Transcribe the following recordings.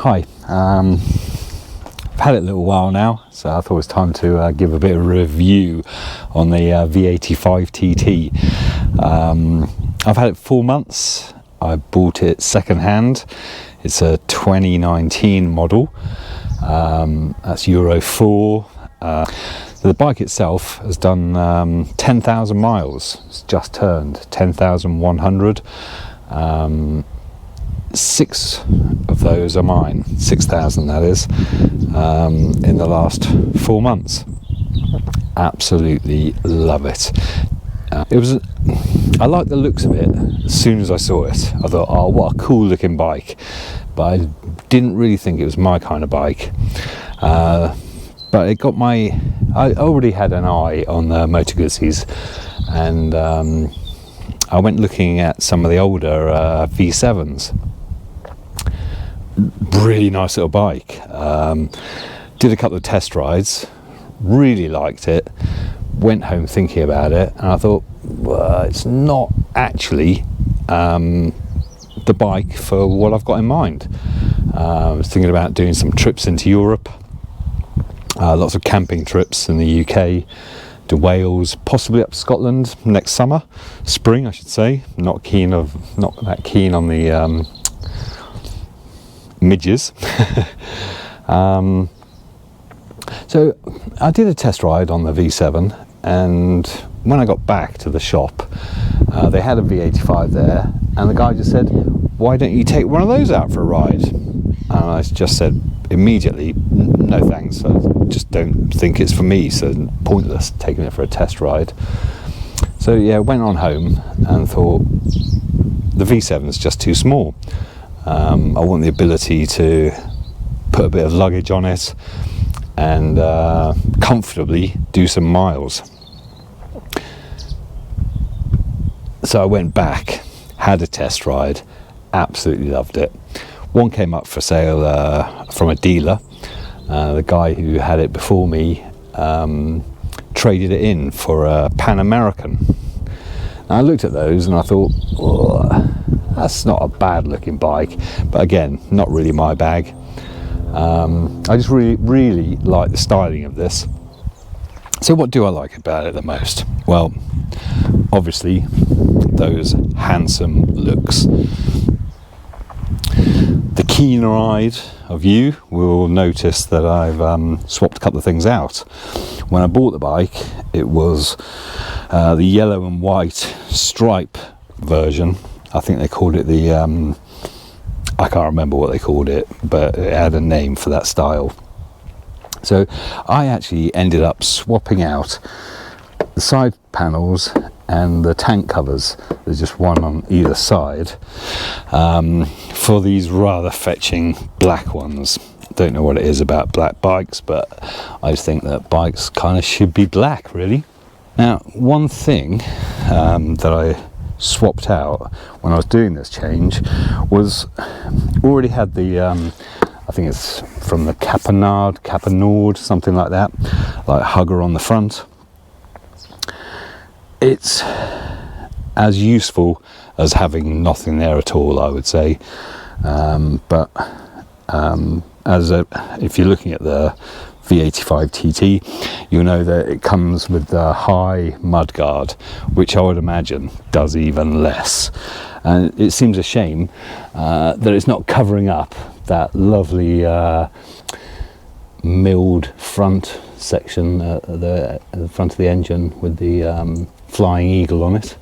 Hi. I've had it a little while now, so I thought it was time to give a bit of a review on the V85TT. I've had it 4 months. I bought it second hand. It's a 2019 model. That's Euro 4. So the bike itself has done 10,000 miles. It's just turned 10,100. 6 of those are mine, 6,000 that is, in the last 4 months. Absolutely love it. I liked the looks of it as soon as I saw it. I thought, oh, what a cool looking bike, but I didn't really think it was my kind of bike. But it got I already had an eye on the Moto Guzzis, and I went looking at some of the older V7s. Really nice little bike. Did a couple of test rides, really liked it, went home thinking about it, and I thought, well, it's not actually the bike for what I've got in mind. I was thinking about doing some trips into Europe, lots of camping trips in the UK, to Wales, possibly up to Scotland next spring I should say. Not that keen on the midges. So I did a test ride on the V7, and when I got back to the shop, they had a V85 there, and the guy just said, why don't you take one of those out for a ride? And I just said immediately, no thanks, I just don't think it's for me, so pointless taking it for a test ride. So yeah, went on home and thought, the V7 is just too small. I want the ability to put a bit of luggage on it and comfortably do some miles. So I went back, had a test ride, absolutely loved it. One came up for sale from a dealer. The guy who had it before me traded it in for a Pan American. And I looked at those and I thought, oh, that's not a bad looking bike, but again, not really my bag. I just really like the styling of this. So what do I like about it the most? Well, obviously those handsome looks. The keen-eyed of you will notice that I've swapped a couple of things out. When I bought the bike, it was the yellow and white stripe version. I think they called it the, I can't remember what they called it, but it had a name for that style. So I actually ended up swapping out the side panels and the tank covers, there's just one on either side, for these rather fetching black ones. Don't know what it is about black bikes, but I just think that bikes kind of should be black, really. Now, one thing that I swapped out when I was doing this change was already had the I think it's from the Capenard, something like that, like hugger on the front. It's as useful as having nothing there at all, I would say, but if you're looking at the V85TT, you'll know that it comes with the high mudguard, which I would imagine does even less. And it seems a shame that it's not covering up that lovely milled front section at the front of the engine with the flying eagle on it.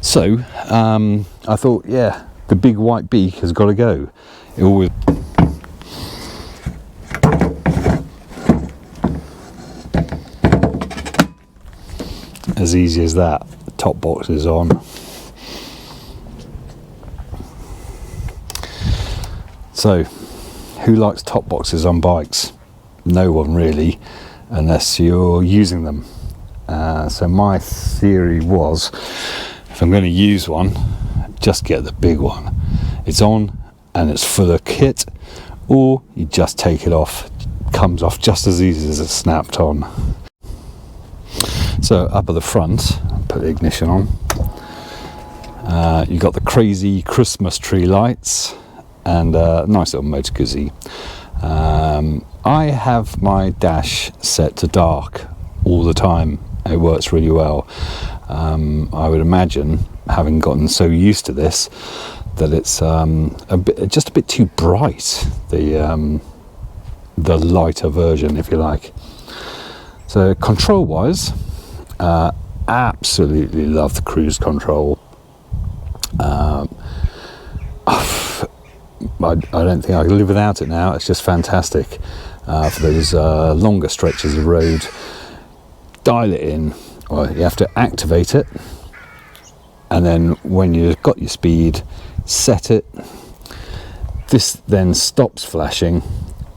So I thought, yeah, the big white beak has got to go. It always as easy as that. The top box is on. So, who likes top boxes on bikes? No one really, unless you're using them. So my theory was, if I'm going to use one, just get the big one. It's on and it's full of kit, or you just take it off. Comes off just as easy as it's snapped on. So up at the front, put the ignition on. You've got the crazy Christmas tree lights, and a nice little Moto Guzzi. I have my dash set to dark all the time. It works really well. I would imagine, having gotten so used to this, that it's just a bit too bright, the lighter version, if you like. So control wise, absolutely love the cruise control. I don't think I can live without it now. It's just fantastic for those longer stretches of road. Dial it in, or you have to activate it, and then when you've got your speed, set it. This then stops flashing,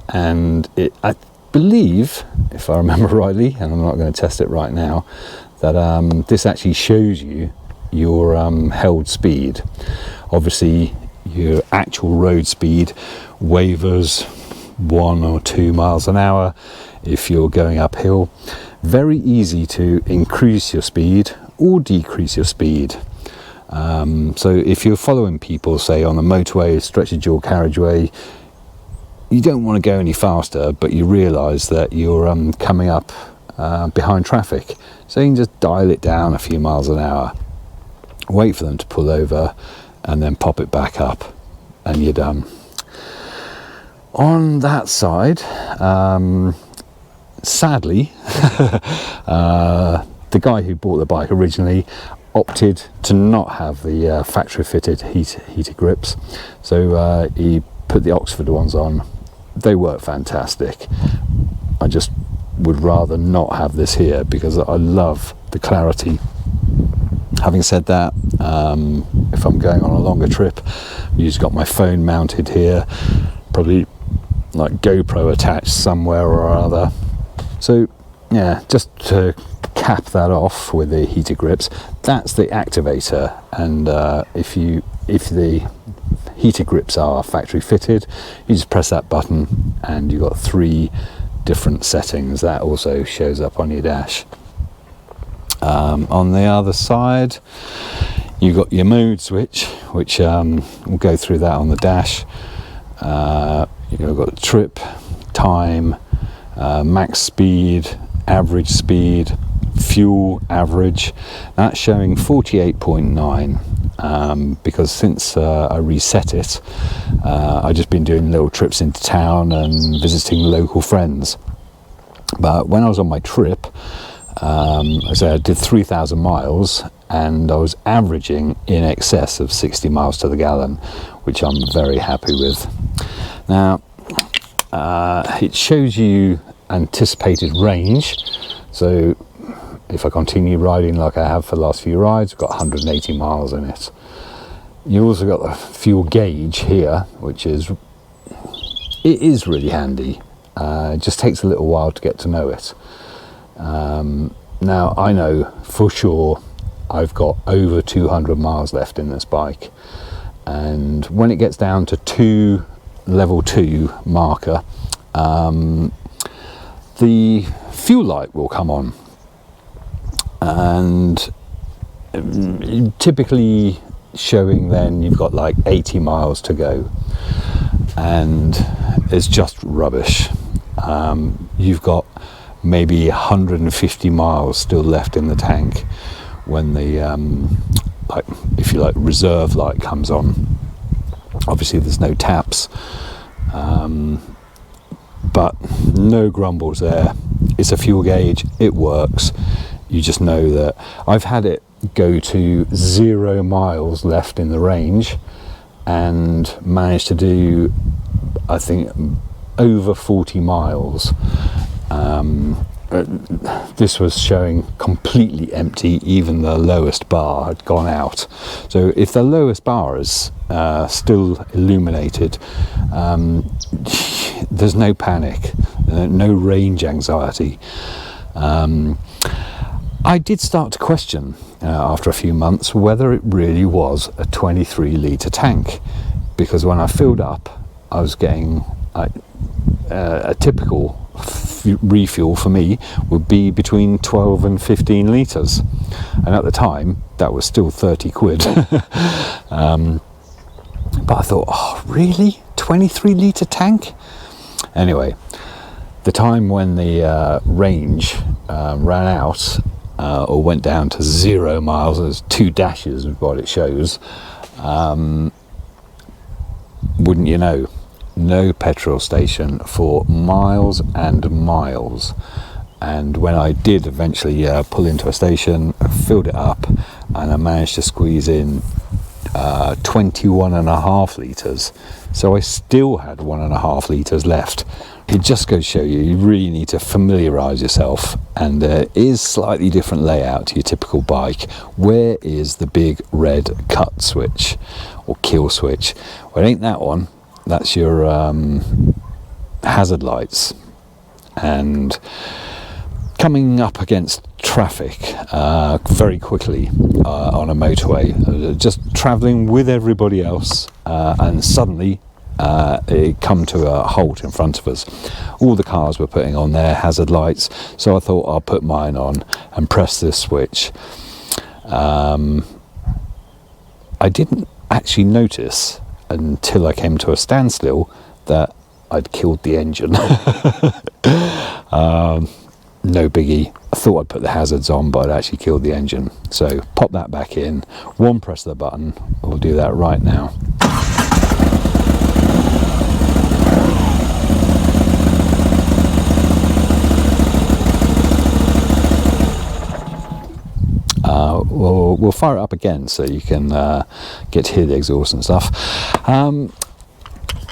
and I believe, if I remember rightly, and I'm not going to test it right now, that this actually shows you your held speed. Obviously your actual road speed wavers 1 or 2 miles an hour if you're going uphill. Very easy to increase your speed or decrease your speed. So if you're following people, say on the motorway, stretched dual carriageway, you don't want to go any faster, but you realise that you're coming up behind traffic. So you can just dial it down a few miles an hour, wait for them to pull over, and then pop it back up, and you're done. On that side, sadly, the guy who bought the bike originally opted to not have the factory fitted heater grips, so he put the Oxford ones on. They work fantastic. I just would rather not have this here because I love the clarity. Having said that, if I'm going on a longer trip, I've just got my phone mounted here, probably like GoPro attached somewhere or other. So yeah, just to cap that off with the heater grips, that's the activator. And if the heater grips are factory fitted, you just press that button and you've got 3 different settings. That also shows up on your dash. On the other side, you've got your mode switch, which we'll go through that on the dash. You've got trip, time, max speed, average speed, fuel average. That's showing 48.9 because since I reset it, I've just been doing little trips into town and visiting local friends. But when I was on my trip, I did 3,000 miles and I was averaging in excess of 60 miles to the gallon, which I'm very happy with. Now, it shows you anticipated range. So if I continue riding like I have for the last few rides, I've got 180 miles in it. You also got the fuel gauge here, which is really handy. It just takes a little while to get to know it. Now I know for sure I've got over 200 miles left in this bike, and when it gets down to level 2 marker, the fuel light will come on, and typically showing then you've got like 80 miles to go, and it's just rubbish. You've got maybe 150 miles still left in the tank when the if you like, reserve light comes on. Obviously there's no taps, but no grumbles there. It's a fuel gauge, it works. You just know that. I've had it go to 0 miles left in the range and managed to do, I think, over 40 miles. This was showing completely empty. Even the lowest bar had gone out. So if the lowest bar is still illuminated, there's no panic, no range anxiety. I did start to question after a few months whether it really was a 23 litre tank, because when I filled up I was getting a typical refuel for me would be between 12 and 15 litres, and at the time that was still 30 quid. But I thought, oh really, 23 litre tank. Anyway, the time when the range ran out or went down to 0 miles, there's 2 dashes of what it shows, wouldn't you know, no petrol station for miles and miles. And when I did eventually pull into a station, I filled it up, and I managed to squeeze in 21.5 litres. So I still had 1.5 litres left. It just goes to show you, you really need to familiarise yourself, and there is slightly different layout to your typical bike. Where is the big red cut switch or kill switch? Well, it ain't that one. That's your hazard lights. And coming up against traffic very quickly on a motorway, just travelling with everybody else, and suddenly it come to a halt in front of us. All the cars were putting on their hazard lights, so I thought I'll put mine on and press this switch. I didn't actually notice until I came to a standstill that I'd killed the engine. No biggie. I thought I'd put the hazards on, but I'd actually killed the engine. So pop that back in, one press of the button. We'll do that right now. We'll fire it up again so you can get to hear the exhaust and stuff.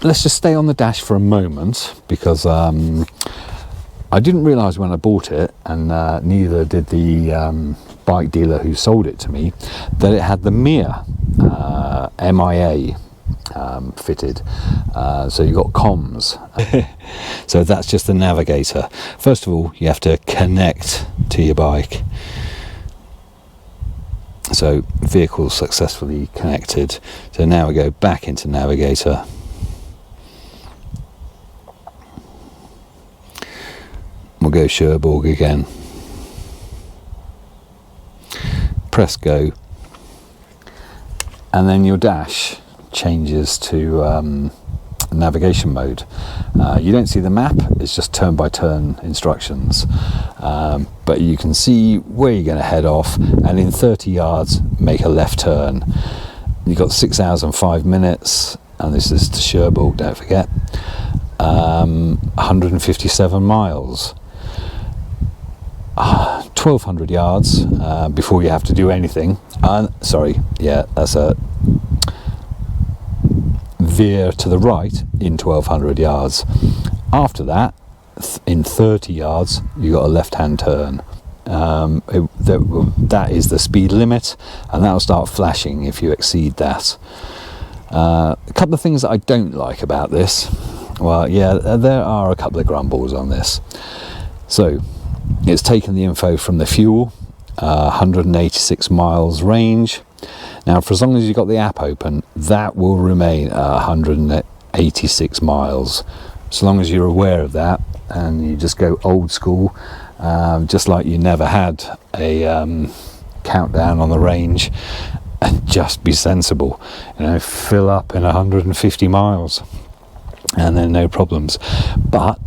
Let's just stay on the dash for a moment, because I didn't realise when I bought it, and neither did the bike dealer who sold it to me, that it had the MIA MIA fitted. So you've got comms. So that's just the navigator. First of all, you have to connect to your bike. So vehicle successfully connected. So now we go back into navigator. We'll go Cherbourg again. Press go. And then your dash changes to navigation mode. You don't see the map, it's just turn by turn instructions. But you can see where you're going to head off, and in 30 yards make a left turn. You've got 6 hours and 5 minutes, and this is to Cherbourg, don't forget. 157 miles. 1200 yards before you have to do anything. Sorry, yeah, that's a veer to the right in 1200 yards. After that, in 30 yards, you got a left-hand turn. That is the speed limit, and that'll start flashing if you exceed that. A couple of things that I don't like about this. Well, yeah, there are a couple of grumbles on this. So it's taken the info from the fuel, 186 miles range. Now, for as long as you've got the app open, that will remain 186 miles. So long as you're aware of that, and you just go old school, just like you never had a countdown on the range, and just be sensible. You know, fill up in 150 miles, and then no problems. But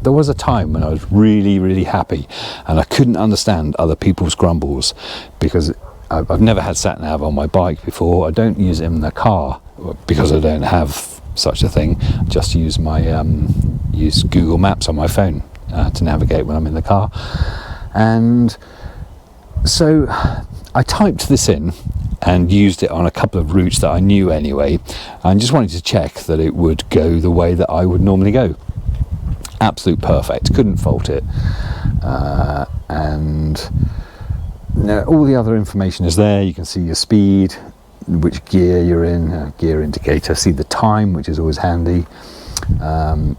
there was a time when I was really, really happy, and I couldn't understand other people's grumbles, because I've never had sat-nav on my bike before. I don't use it in the car because I don't have such a thing. I just use my use Google Maps on my phone to navigate when I'm in the car. And so I typed this in and used it on a couple of routes that I knew anyway, and just wanted to check that it would go the way that I would normally go. Absolute perfect, couldn't fault it. And all the other information is there. You can see your speed, which gear you're in, gear indicator, see the time, which is always handy.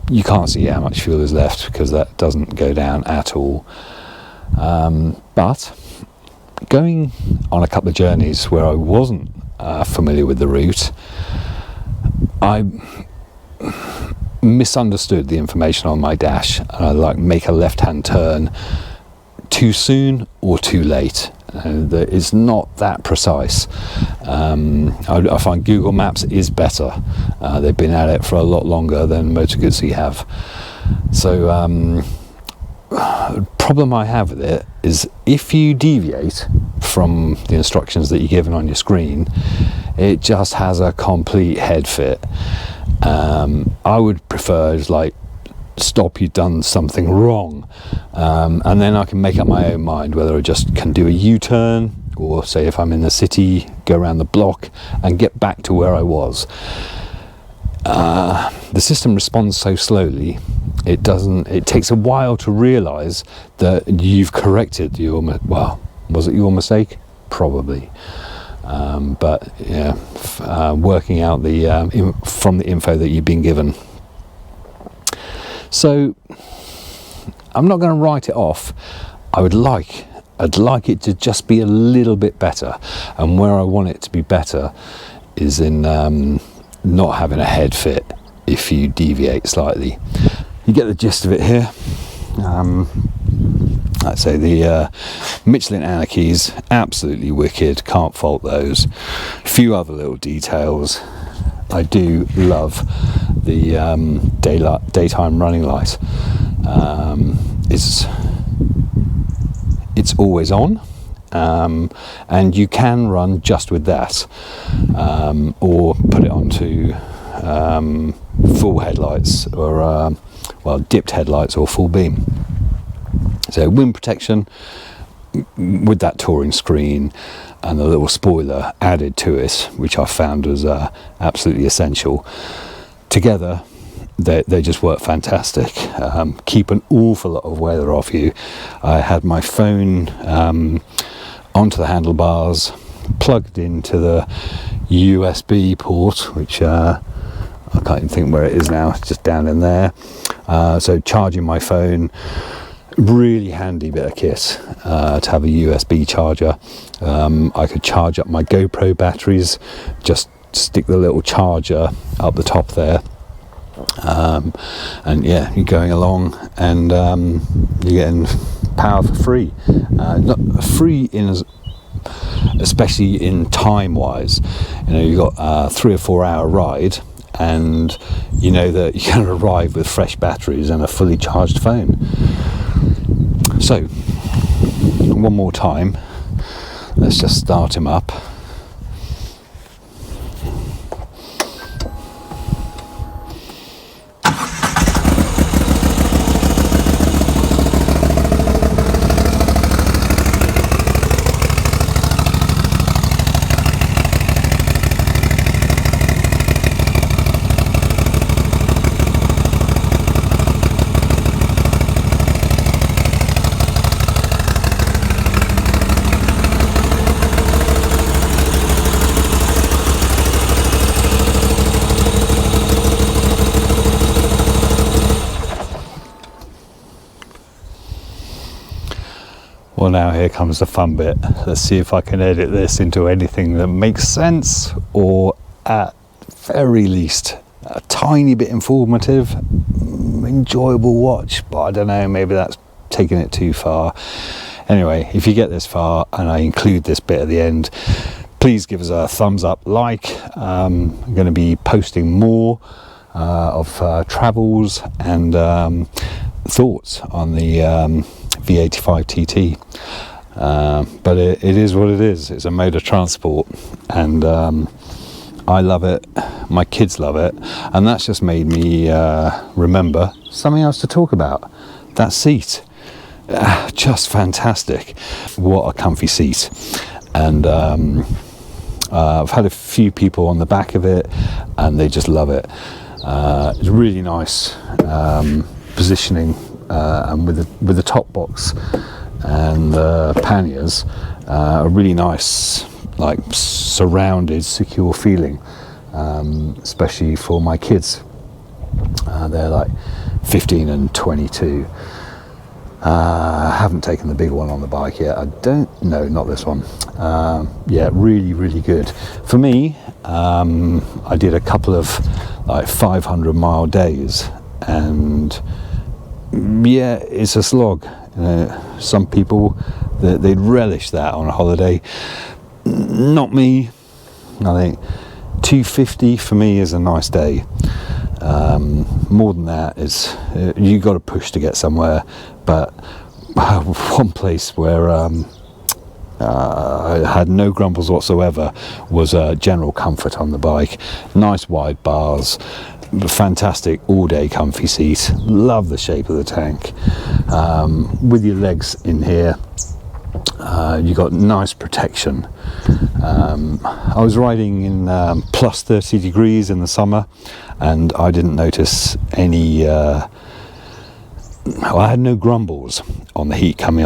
You can't see how much fuel is left because that doesn't go down at all. But going on a couple of journeys where I wasn't familiar with the route, I misunderstood the information on my dash. I make a left-hand turn too soon or too late, that it's not that precise. I find Google Maps is better. They've been at it for a lot longer than Moto Guzzi have. So the problem I have with it is if you deviate from the instructions that you're given on your screen, it just has a complete head fit. I would prefer like stop, you've done something wrong, and then I can make up my own mind whether I just can do a U-turn, or say if I'm in the city, go around the block and get back to where I was. The system responds so slowly, it takes a while to realize that you've corrected your, well, was it your mistake? Probably. But yeah, working out the from the info that you've been given. So I'm not going to write it off. I'd like it to just be a little bit better, and where I want it to be better is in not having a head fit if you deviate slightly. You get the gist of it here. I'd say the Michelin Anarchies, absolutely wicked, can't fault those. A few other little details. I do love the daytime running light. It's always on, and you can run just with that, or put it onto full headlights, or well, dipped headlights or full beam. So wind protection with that touring screen and the little spoiler added to it, which I found was absolutely essential. Together, they just work fantastic. Keep an awful lot of weather off you. I had my phone onto the handlebars, plugged into the USB port, which I can't even think where it is now, it's just down in there. So charging my phone, really handy bit of kit to have a USB charger. I could charge up my GoPro batteries, just stick the little charger up the top there, and yeah, you're going along, and you're getting power for free. Not free especially in time wise. You know, you've got a 3 or 4 hour ride, and you know that you're going to arrive with fresh batteries and a fully charged phone. So, one more time, let's just start him up. Well, now here comes the fun bit. Let's see if I can edit this into anything that makes sense, or at very least a tiny bit informative, enjoyable watch. But I don't know, maybe that's taking it too far. Anyway, if you get this far and I include this bit at the end, please give us a thumbs up, like. I'm going to be posting more of travels and thoughts on the V85TT, but it is what it is. It's a mode of transport, and I love it, my kids love it, and that's just made me remember something else to talk about. That seat, just fantastic. What a comfy seat. And I've had a few people on the back of it and they just love it. It's really nice positioning, and with the top box and the panniers, a really nice, like, surrounded, secure feeling, especially for my kids. They're like 15 and 22. I haven't taken the big one on the bike yet. No, not this one. Yeah, really, really good. For me, I did a couple of like 500-mile days, and yeah, it's a slog. Some people, they'd relish that on a holiday. Not me. I think 250 for me is a nice day. More than that is you got to push to get somewhere. But one place where I had no grumbles whatsoever was general comfort on the bike. Nice wide bars, fantastic all-day comfy seat. Love the shape of the tank. With your legs in here, you got nice protection. I was riding in plus 30 degrees in the summer, and I didn't notice any I had no grumbles on the heat coming off